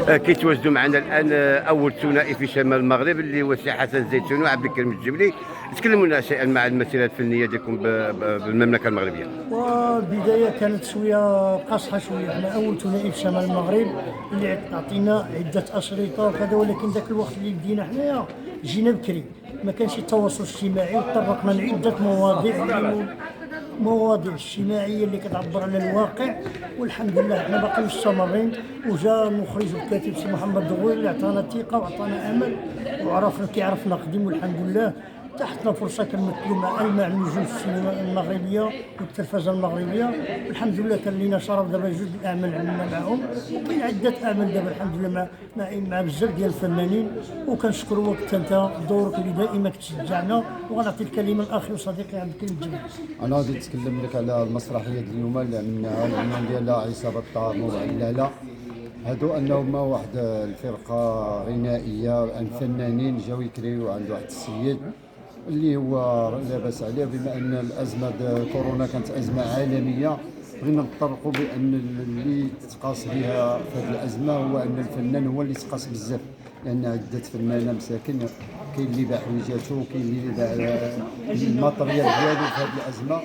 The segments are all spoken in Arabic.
كيتواجدوا معنا الان اول ثنائي في شمال المغرب اللي هو سي حسن الزيتوني وعبد الكريم الجبلي. تكلموا لنا شيئا مع المسيره الفنيه ديالكم بالمملكه المغربيه. والبدايه كانت شويه قاصحه شويه، احنا اول ثنائي في شمال المغرب اللي عطينا عده اشرطه وكذا، ولكن ذاك الوقت اللي بدينا حنايا جينا بكري، ما كانش التواصل الاجتماعي وتطرقنا لعده مواضيع اجتماعيه اللي كتعبر على الواقع، والحمد لله احنا باقي مستمرين. وجا المخرج والكاتب سي محمد دغوي اللي عطانا ثقه وعطانا امل وعرفنا كيعرف نخدم، والحمد لله تحتنا فرصه كنمثلوا مع المع النجوم في السينما المغربيه والتلفزه المغربيه، والحمد لله كان لينا شرف دابا جوج الاعمال عملنا معهم، وكاين عده اعمال دابا الحمد لله مع بزاف ديال الفنانين. وكنشكروا وقت انت دورك اللي دائما كتشجعنا. وغنعطي الكلمه لاخي وصديقي عبد الكريم الجبلي. انا غادي نتكلم لك على المسرحيه ديال اليوم اللي عملناها، العنوان ديالها عصابه الطامور علالة. هادو انهم واحد الفرقه غنائيه عن فنانين جاو يكريو عند واحد السيد اللي هو لا باس عليه، بما ان الازمه كورونا كانت ازمه عالميه. بغينا نطرقوا بان اللي تقاس بها في هذه الازمه هو ان الفنان هو اللي تقاس بزاف، لان عده فنانه مساكن كاين اللي باع حويجاته، كاين اللي باع الماتريال ديالو في هذه الازمه.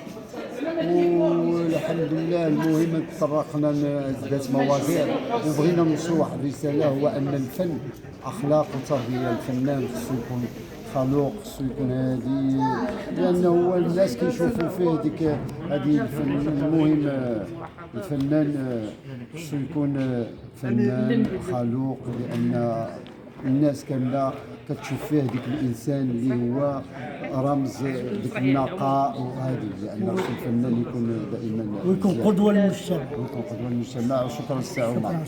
والحمد لله المهم تطرقنا لعده مواضيع وبغينا نوصلوا واحد الرساله، هو ان الفن اخلاق وتربيه. الفنان خصو يكون خلوق، خصو يكون هادي، لانه هو الناس كيشوفوا فيه ديك هذه المهم. الفنان خصو يكون فنان خلوق، لان الناس كامله كتشوف فيه ديك الانسان اللي هو رمز ديك النقاء وهذه، لان خصو الفنان يكون دائما ويكون قدوه للمجتمع. ويكون قدوه للمجتمع. وشكرا الساعه.